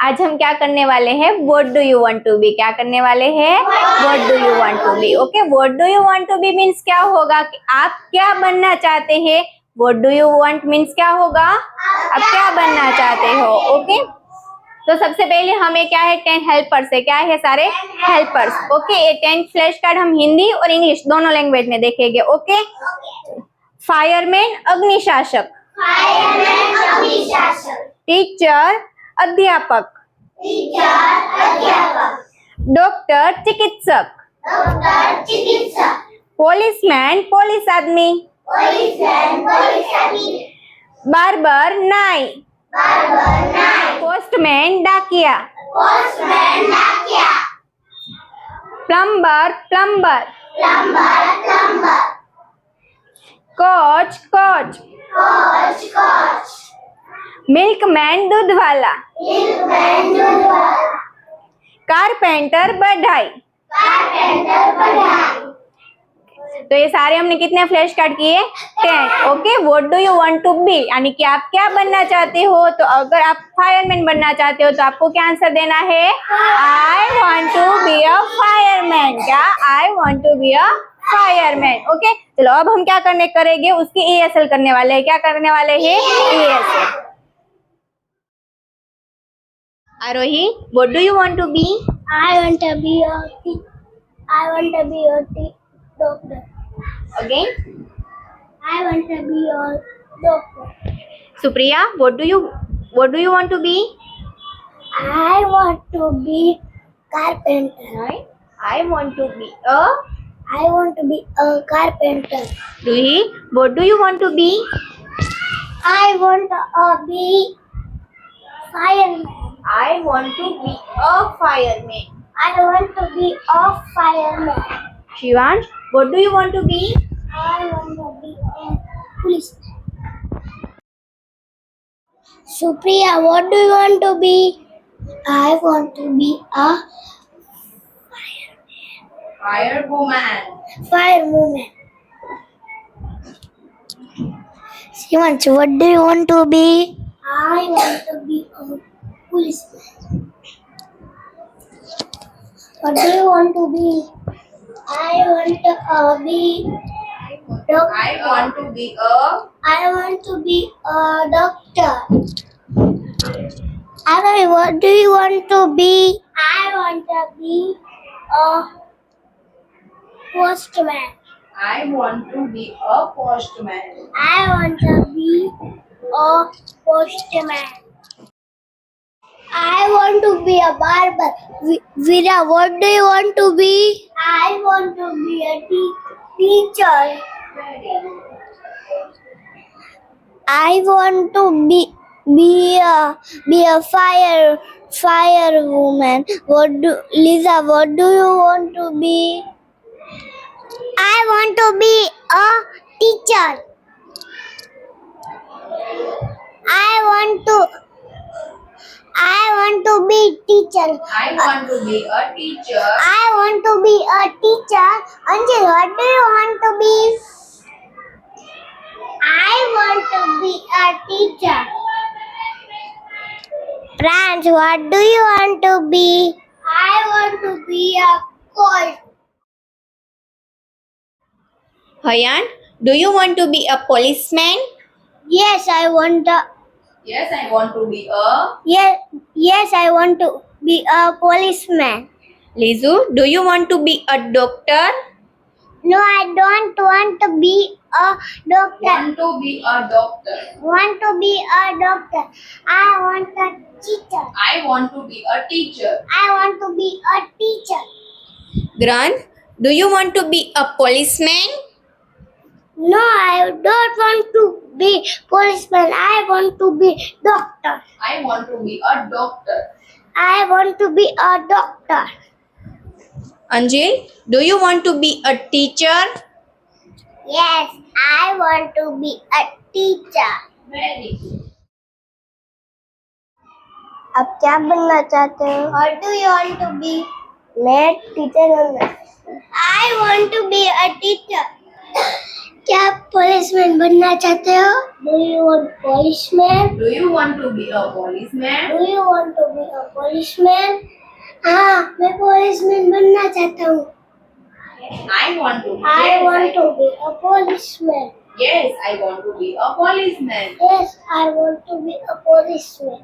आज हम क्या करने वाले हैं? What do you want to be. क्या करने वाले हैं? What do you want to be. Okay, what do you want to be means क्या होगा कि आप क्या बनना चाहते हैं। What do you want means क्या होगा? आप क्या बनना चाहते हो। ओके, तो सबसे पहले हमें क्या है? 10 हेल्पर्स है। क्या है? सारे हेल्पर्स। ओके, ये 10 फ्लैश कार्ड हम हिंदी और इंग्लिश दोनों लैंग्वेज में देखेंगे। ओके, फायरमैन अग्निशासक, टीचर अध्यापक, डॉक्टर चिकित्सक, पुलिसमैन पुलिस आदमी, बार्बर नाई, पोस्टमैन डाकिया, plumber plumber, coach coach, milkman दूध वाला, कारपेंटर बढ़ाई। तो ये सारे हमने कितने फ्लैश कार्ड किए? 10। Okay, what do you want to be यानी कि आप क्या बनना चाहते हो। तो अगर आप फायरमैन बनना चाहते हो तो आपको क्या आंसर देना है? I want to be a fireman. क्या? I want to be a fireman. Okay, चलो अब हम क्या करेंगे? उसकी ESL करने वाले हैं। क्या करने वाले हैं? ESL। Arohi, what do you want to be? I want to be a doctor. Again. I want to be a doctor. Supriya, what do you want to be? I want to be carpenter. Right. I want to be a carpenter. Ruhi, what do you want to be? I want to be fireman. I want to be a fireman. I want to be a fireman. Shivansh, what do you want to be? I want to be a policeman. Supriya, what do you want to be? I want to be a firewoman. Shivansh, what do you want to be? I want to be a policeman. What do you want to be? I want to be doctor. I want to be a. I want to be a doctor. Avi, what do you want to be? I want to be a postman. I want to be a postman. I want to be a postman. I want to be a barber. Veera, what do you want to be? I want to be a teacher. I want to be a firewoman. Lisa, what do you want to be? I want to be a teacher. I want to be teacher. I want to be a teacher. I want to be a teacher. Anjali, what do you want to be? I want to be a teacher. Pranch, what do you want to be? I want to be a coach. Hayan, do you want to be a policeman? Yes, I want to. Yes, I want to be a. Yes, I want to be a policeman. Lizu, do you want to be a doctor? No, I don't want to be a doctor. Want to be a doctor. Want to be a doctor. I want a teacher. I want to be a teacher. I want to be a teacher. Grant, do you want to be a policeman? No, I don't want to be policeman. I want to be doctor. I want to be a doctor. I want to be a doctor. Anjil, do you want to be a teacher? Yes, I want to be a teacher. Very good. आप क्या बनना चाहते हो? What do you want to be? मैं teacher बनना। I want to be a teacher. क्या आप policeman बनना चाहते हो? Do you want policeman? Do you want to be a policeman? Do you want to be a policeman? हाँ, मैं policeman बनना चाहता हूँ. I want to. I want to be a policeman. Yes, I want to be a policeman. Yes, I want to be a policeman.